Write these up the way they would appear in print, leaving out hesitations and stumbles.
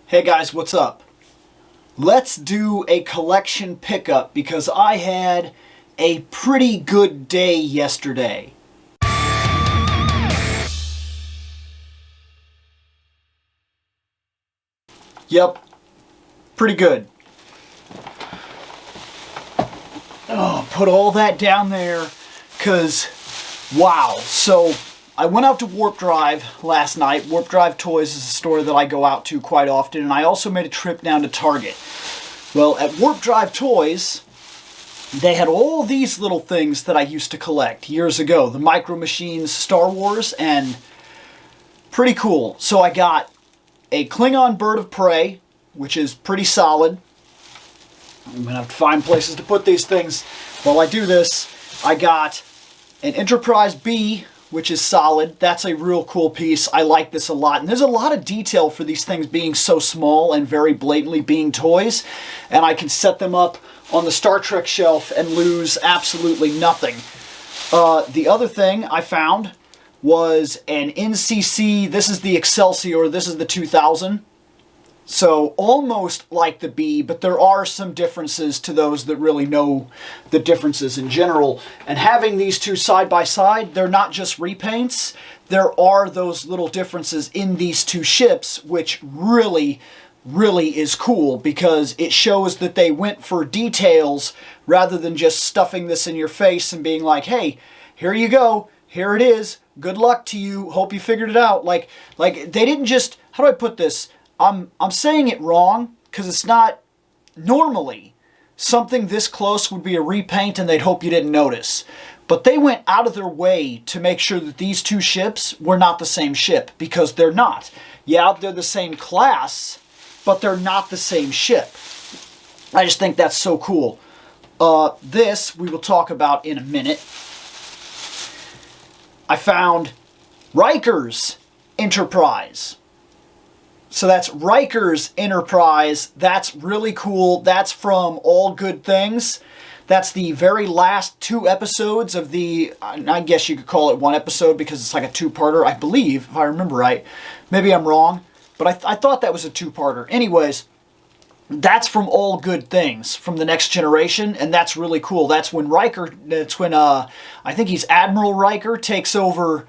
Hey guys, what's up? Let's do a collection pickup because I had a pretty good day yesterday. Yep, pretty good. Oh, put all that down there because, wow. So I went out to Warp Drive last night. Warp Drive Toys is a store that I go out to quite often, and I also made a trip down to Target. Well, at Warp Drive Toys, they had all these little things that I used to collect years ago. The Micro Machines Star Wars, and pretty cool. So I got a Klingon Bird of Prey, which is pretty solid. I'm going to have to find places to put these things while I do this. I got an Enterprise B, which is solid. That's a real cool piece. I like this a lot. And there's a lot of detail for these things being so small and very blatantly being toys. And I can set them up on the Star Trek shelf and lose absolutely nothing. The other thing I found was an NCC. This is the Excelsior. This is the 2000. So almost like the B, but there are some differences to those that really know the differences in general. And having these two side by side, they're not just repaints. There are those little differences in these two ships, which really is cool because it shows that they went for details rather than just stuffing this in your face and being like, hey, here you go. Here it is. Good luck to you. Hope you figured it out. Like they didn't just, how do I put this? I'm saying it wrong because it's not normally something this close would be a repaint and they'd hope you didn't notice. But they went out of their way to make sure that these two ships were not the same ship because they're not. Yeah, they're the same class, but they're not the same ship. I just think that's so cool. This we will talk about in a minute. I found Riker's Enterprise. So that's Riker's Enterprise. That's really cool. That's from All Good Things. That's the very last 2 episodes of the, I guess you could call it one episode because it's like a 2-parter, I believe, if I remember right. Maybe I'm wrong, but I thought that was a 2-parter. Anyways, that's from All Good Things, from The Next Generation, and that's really cool. That's when Riker, that's when, I think he's Admiral Riker, takes over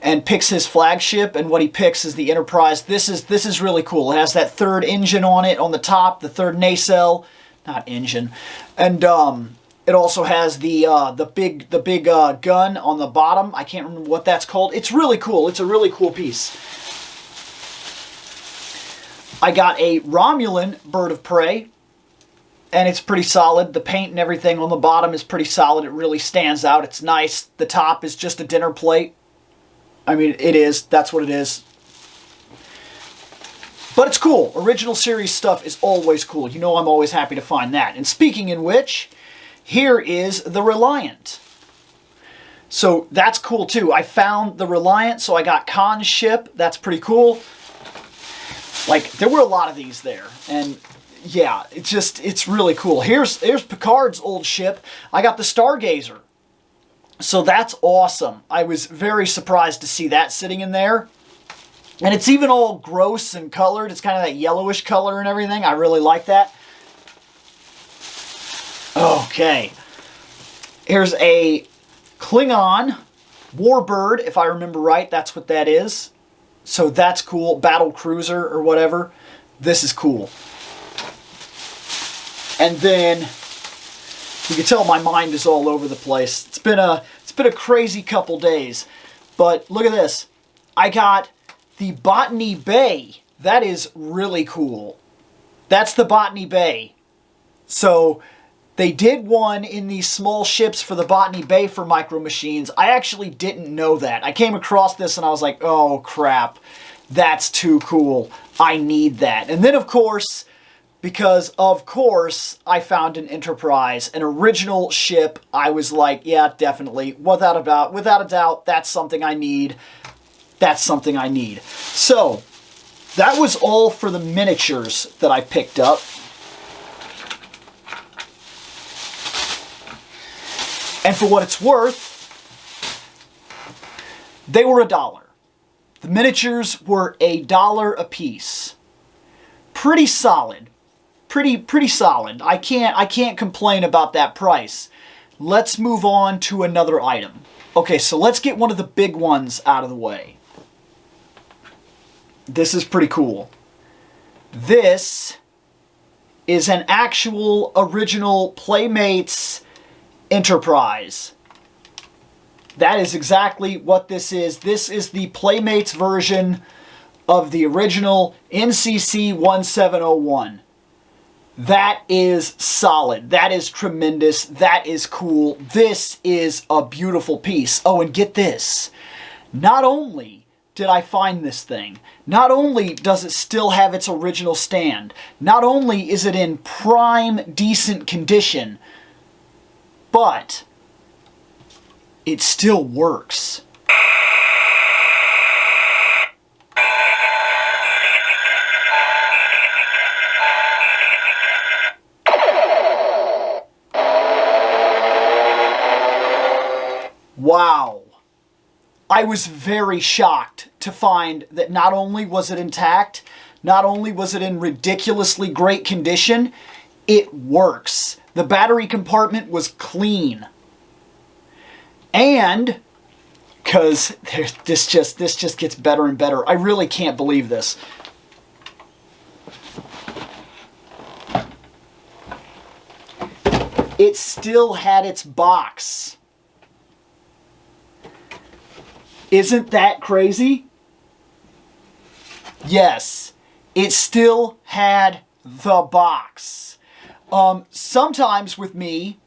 and picks his flagship, and what he picks is the Enterprise. This is really cool. It has that 3rd engine on it on the top, the 3rd nacelle, not engine, and it also has the big gun on the bottom. I can't remember what that's called. It's really cool. It's a really cool piece. I got a Romulan Bird of Prey, and it's pretty solid. The paint and everything on the bottom is pretty solid. It really stands out. It's nice. The top is just a dinner plate. I mean, it is. That's what it is. But it's cool. Original series stuff is always cool. You know I'm always happy to find that. And speaking in which, here is the Reliant. So that's cool too. I found the Reliant, so I got Khan's ship. That's pretty cool. Like, there were a lot of these there. And yeah, it's really cool. Here's Picard's old ship. I got the Stargazer. So that's awesome. I was very surprised to see that sitting in there. And it's even all gross and colored. It's kind of that yellowish color and everything. I really like that. Okay. Here's a Klingon Warbird, if I remember right. That's what that is. So that's cool. Battle cruiser or whatever. This is cool. And then you can tell my mind is all over the place. It's been a crazy couple days. But look at this. I got the Botany Bay. That is really cool. That's the Botany Bay. So they did one in these small ships for the Botany Bay for Micro Machines. I actually didn't know that. I came across this and I was like, oh crap. That's too cool. I need that. And then of course, because, of course, I found an Enterprise, an original ship. I was like, yeah, definitely. Without a doubt, that's something I need. That's something I need. So, that was all for the miniatures that I picked up. And for what it's worth, they were $1. The miniatures were $1 a piece. pretty solid. Pretty solid. I can't complain about that price. Let's move on to another item. Okay, so let's get one of the big ones out of the way. This is pretty cool. This is an actual original Playmates Enterprise. That is exactly what this is. This is the Playmates version of the original NCC 1701. That is solid. That is tremendous. That is cool. This is a beautiful piece. Oh, and get this. Not only did I find this thing, not only does it still have its original stand, not only is it in prime, decent condition, but it still works. Wow. I was very shocked to find that not only was it intact, not only was it in ridiculously great condition, it works. The battery compartment was clean. And, because this just gets better and better. I really can't believe this. It still had its box. Isn't that crazy? Yes, it still had the box. Sometimes with me,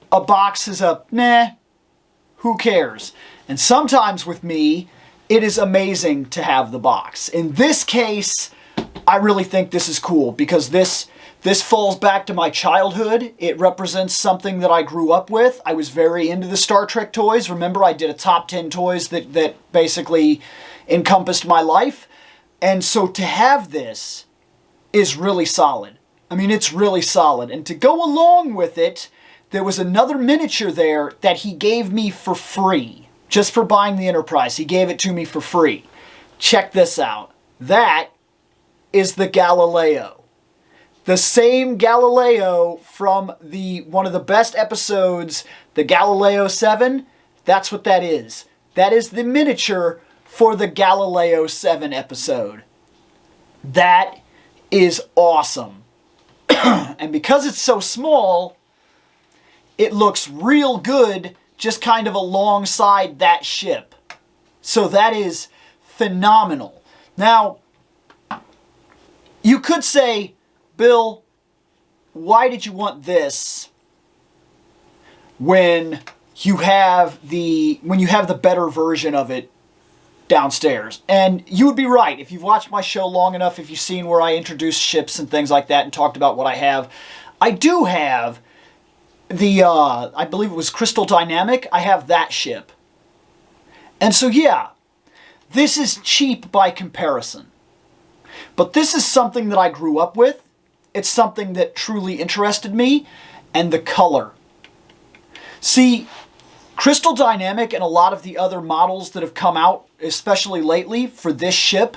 a box is a meh, who cares? And sometimes with me, it is amazing to have the box. In this case, I really think this is cool because this falls back to my childhood. It represents something that I grew up with. I was very into the Star Trek toys. Remember, I did a top 10 toys that basically encompassed my life. And so to have this is really solid. I mean, it's really solid. And to go along with it, there was another miniature there that he gave me for free. Just for buying the Enterprise. He gave it to me for free. Check this out. That is the Galileo. The same Galileo from one of the best episodes, the Galileo 7. That's what that is. That is the miniature for the Galileo 7 episode. That is awesome. And because it's so small, it looks real good just kind of alongside that ship. So that is phenomenal. Now, you could say, Bill, why did you want this when you have the better version of it downstairs? And you would be right. If you've watched my show long enough, if you've seen where I introduce ships and things like that and talked about what I have, I do have the, I believe it was Crystal Dynamic. I have that ship. And so yeah, this is cheap by comparison. But this is something that I grew up with. It's something that truly interested me, and the color. See, Crystal Dynamic and a lot of the other models that have come out, especially lately for this ship,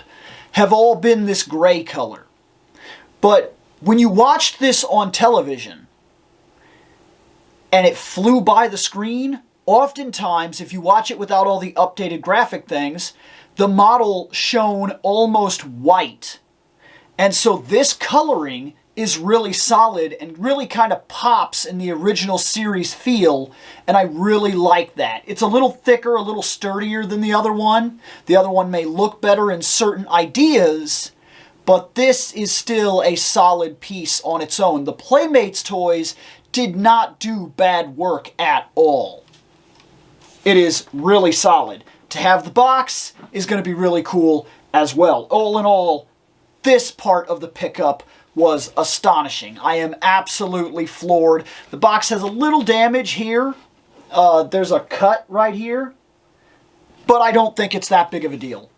have all been this gray color. But when you watched this on television, and it flew by the screen, oftentimes, if you watch it without all the updated graphic things, the model shone almost white. And so this coloring is really solid and really kind of pops in the original series feel, and I really like that. It's a little thicker, a little sturdier than the other one. The other one may look better in certain ideas, but this is still a solid piece on its own. The Playmates toys did not do bad work at all. It is really solid. To have the box is going to be really cool as well. All in all, this part of the pickup was astonishing. I am absolutely floored. The box has a little damage here. There's a cut right here. But I don't think it's that big of a deal.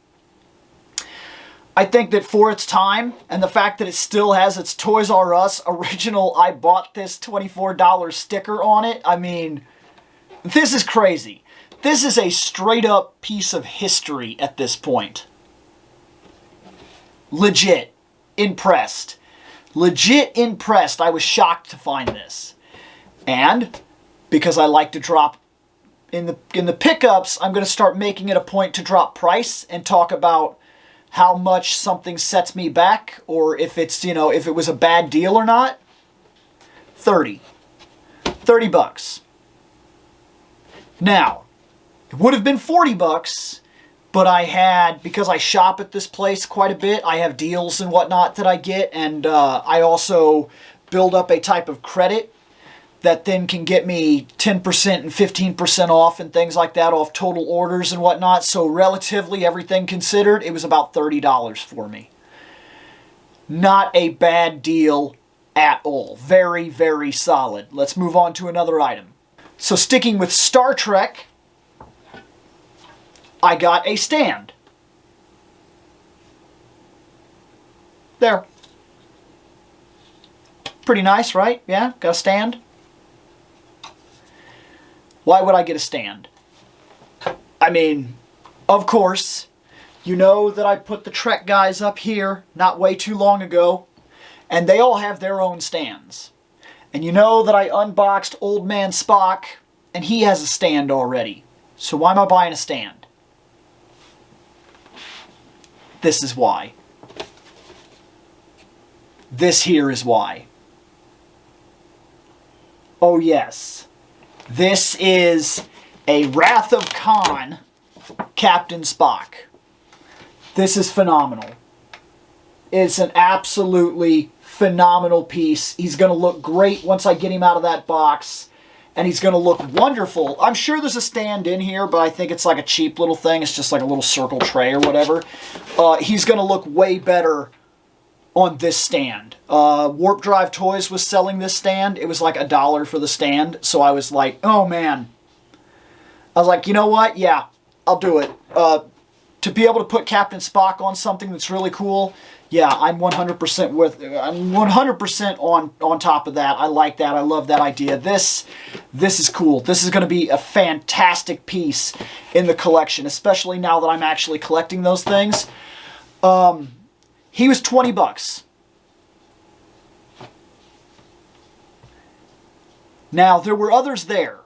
I think that for its time, and the fact that it still has its Toys R Us original I bought this $24 sticker on it, I mean, this is crazy. This is a straight up piece of history at this point. Legit. impressed. Legit impressed. I was shocked to find this. And because I like to drop in the pickups, I'm going to start making it a point to drop price and talk about how much something sets me back, or if it's, you know, if it was a bad deal or not. 30 bucks. Now, it would have been 40 bucks, but I had, because I shop at this place quite a bit, I have deals and whatnot that I get, and I also build up a type of credit that then can get me 10% and 15% off and things like that off total orders and whatnot. So relatively, everything considered, it was about $30 for me. Not a bad deal at all. Very, very solid. Let's move on to another item. So sticking with Star Trek, I got a stand. There. Pretty nice, right? Yeah, got a stand. Why would I get a stand? I mean, of course, you know that I put the Trek guys up here not way too long ago, and they all have their own stands. And you know that I unboxed Old Man Spock, and he has a stand already. So why am I buying a stand? This is why. This here is why. Oh yes. This is a Wrath of Khan Captain Spock. This is phenomenal. It's an absolutely phenomenal piece. He's going to look great once I get him out of that box. And he's going to look wonderful. I'm sure there's a stand in here, but I think it's like a cheap little thing. It's just like a little circle tray or whatever. He's going to look way better on this stand. Warp Drive Toys was selling this stand. It was like $1 for the stand. So I was like, oh man. I was like, you know what? Yeah, I'll do it. To be able to put Captain Spock on something that's really cool, yeah, I'm 100% with. I'm 100% on top of that. I like that. I love that idea. This is cool. This is going to be a fantastic piece in the collection, especially now that I'm actually collecting those things. He was 20 bucks. Now, there were others there,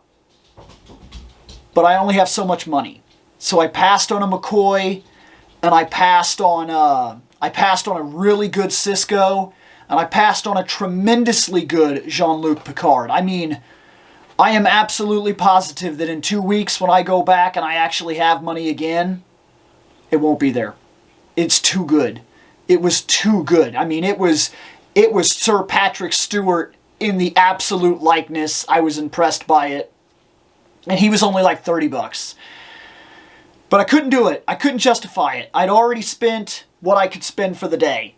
but I only have so much money. So I passed on a McCoy, and I passed on a really good Cisco, and I passed on a tremendously good Jean-Luc Picard. I mean, I am absolutely positive that in 2 weeks when I go back and I actually have money again, it won't be there. It's too good. It was too good. I mean, it was Sir Patrick Stewart in the absolute likeness. I was impressed by it. And he was only like 30 bucks. But I couldn't do it. I couldn't justify it. I'd already spent what I could spend for the day.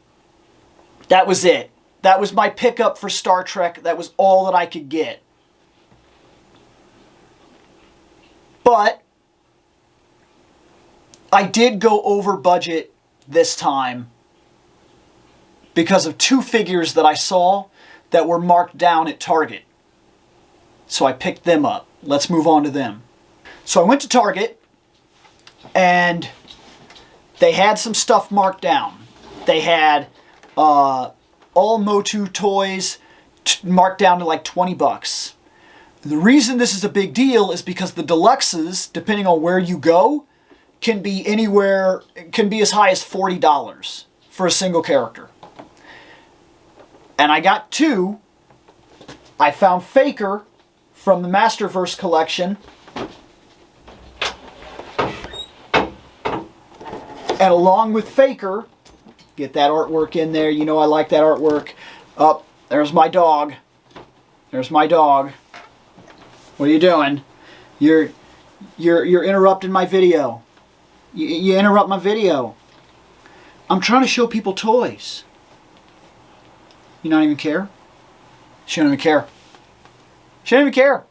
That was it. That was my pickup for Star Trek. That was all that I could get. But I did go over budget this time because of two figures that I saw that were marked down at Target. So I picked them up. Let's move on to them. So I went to Target, and they had some stuff marked down. They had all MOTU toys marked down to like 20 bucks. The reason this is a big deal is because the deluxes, depending on where you go, can be anywhere, can be as high as $40 for a single character. And I got two. I found Faker from the Masterverse collection. And along with Faker, get that artwork in there. You know I like that artwork. Oh, there's my dog. There's my dog. What are you doing? You're interrupting my video. You interrupt my video. I'm trying to show people toys. You don't even care? She don't even care. She don't even care.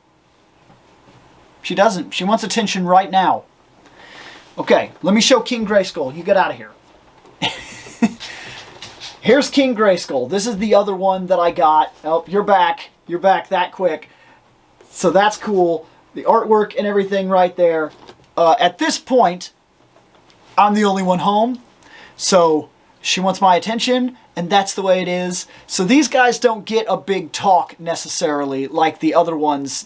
She doesn't. She wants attention right now. Okay, let me show King Grayskull. You get out of here. Here's King Grayskull. This is the other one that I got. Oh, you're back. You're back that quick. So that's cool. The artwork and everything right there. At this point, I'm the only one home. So she wants my attention, and that's the way it is. So these guys don't get a big talk necessarily like the other ones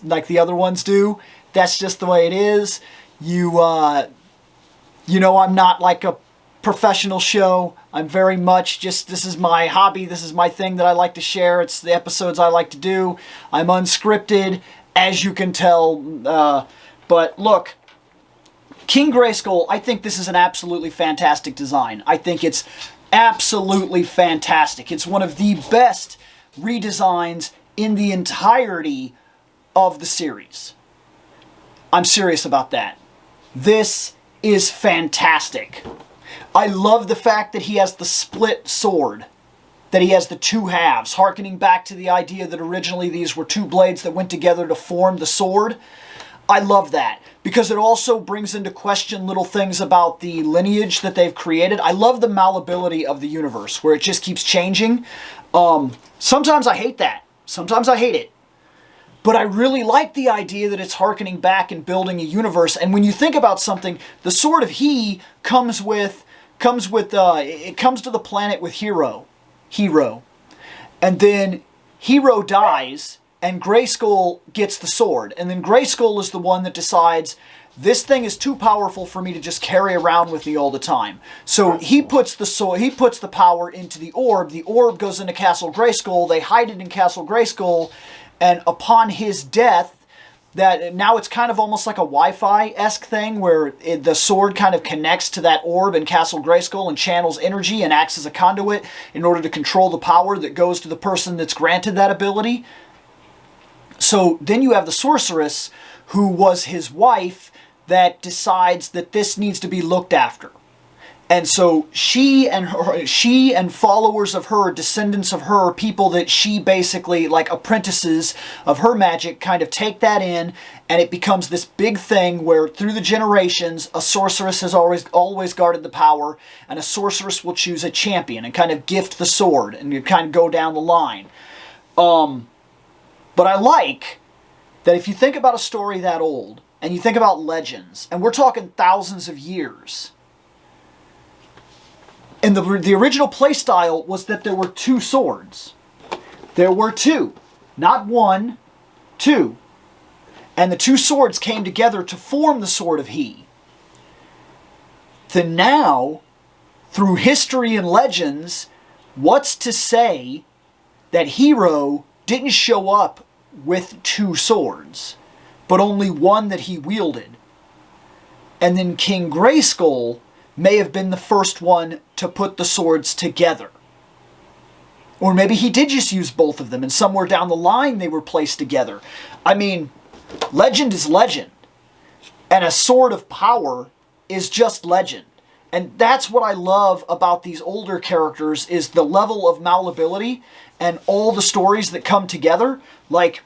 do. That's just the way it is. You know, I'm not like a professional show. I'm very much just, this is my hobby, this is my thing that I like to share. It's the episodes I like to do. I'm unscripted, as you can tell. But look, King Grayskull, I think this is an absolutely fantastic design. I think it's absolutely fantastic. It's one of the best redesigns in the entirety of the series. I'm serious about that. This is fantastic. I love the fact that he has the split sword, that he has the two halves, harkening back to the idea that originally these were two blades that went together to form the sword. I love that, because it also brings into question little things about the lineage that they've created. I love the malleability of the universe, where it just keeps changing. Sometimes I hate that. Sometimes I hate it. But I really like the idea that it's harkening back and building a universe. And when you think about something, the Sword of He comes to the planet with Hero. And then Hero dies, and Grayskull gets the sword. And then Grayskull is the one that decides, this thing is too powerful for me to just carry around with me all the time. So he puts the power into the orb. The orb goes into Castle Grayskull. They hide it in Castle Grayskull. And upon his death, that now it's kind of almost like a Wi-Fi-esque thing where the sword kind of connects to that orb in Castle Grayskull and channels energy and acts as a conduit in order to control the power that goes to the person that's granted that ability. So then you have the sorceress, who was his wife, that decides that this needs to be looked after. And so she and followers of her, descendants of her, people that she basically, like apprentices of her magic, kind of take that in, and it becomes this big thing where through the generations, a sorceress has always guarded the power, and a sorceress will choose a champion and kind of gift the sword, and you kind of go down the line. But I like that if you think about a story that old, and you think about legends, and we're talking thousands of years. And the original playstyle was that there were two swords. There were two. Not one, two. And the two swords came together to form the Sword of He. Then now, through history and legends, what's to say that Hero didn't show up with two swords, but only one that he wielded? And then King Grayskull may have been the first one to put the swords together. Or maybe he did just use both of them, and somewhere down the line they were placed together. I mean, legend is legend. And a sword of power is just legend. And that's what I love about these older characters, is the level of malleability and all the stories that come together. Like,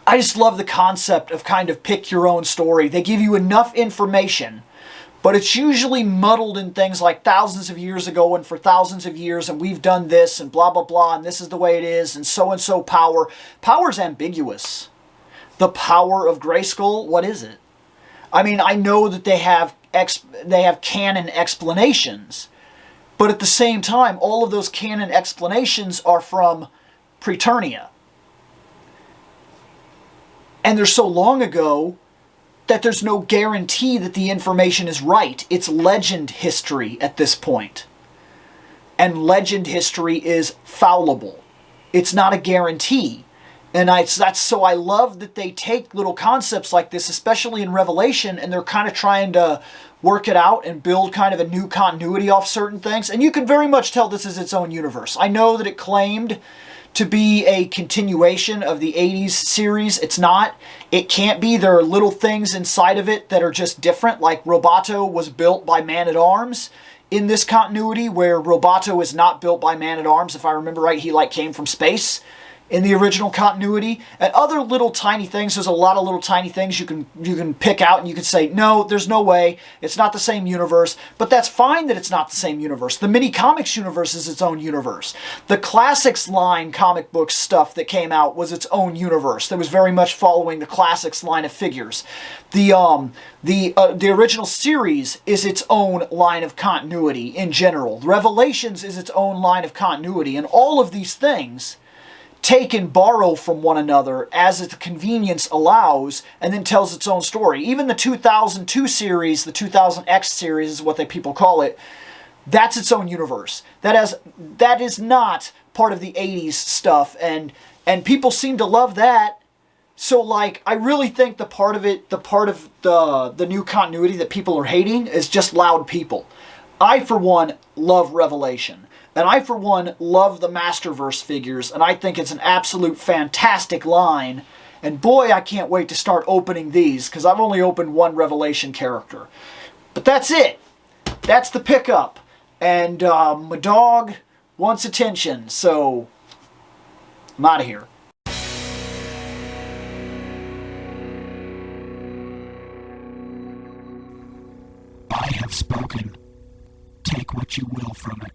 I just love the concept of kind of pick your own story. They give you enough information, but it's usually muddled in things like thousands of years ago and for thousands of years, and we've done this and blah, blah, blah, and this is the way it is, and so power. Power's ambiguous. The power of Grayskull, what is it? I mean, I know that they have canon explanations, but at the same time, all of those canon explanations are from Preternia. And they're so long ago that there's no guarantee that the information is right. It's legend history at this point. And legend history is fallible. It's not a guarantee. And so I love that they take little concepts like this, especially in Revelation, and they're kind of trying to work it out and build kind of a new continuity off certain things. And you can very much tell this is its own universe. I know that it claimed to be a continuation of the 80s series. It's not. It can't be. There are little things inside of it that are just different, like Roboto was built by Man-at-Arms in this continuity, where Roboto is not built by Man-at-Arms. If I remember right, he came from space in the original continuity, and other little tiny things. There's a lot of little tiny things you can pick out, and you can say, no, there's no way, it's not the same universe. But that's fine that it's not the same universe. The mini comics universe is its own universe. The Classics line comic book stuff that came out was its own universe. That was very much following the Classics line of figures. The original series is its own line of continuity in general. Revelations is its own line of continuity, and all of these things take and borrow from one another as the convenience allows, and then tells its own story. Even the 2002 series, the 2000X series is what people call it, that's its own universe. That is not part of the 80s stuff, and people seem to love that. So, like, I really think the part of the new continuity that people are hating is just loud people. I, for one, love Revelation. And I, for one, love the Masterverse figures, and I think it's an absolute fantastic line. And boy, I can't wait to start opening these, because I've only opened one Revelation character. But that's it. That's the pickup. And my dog wants attention, so I'm out of here. I have spoken. Take what you will from it.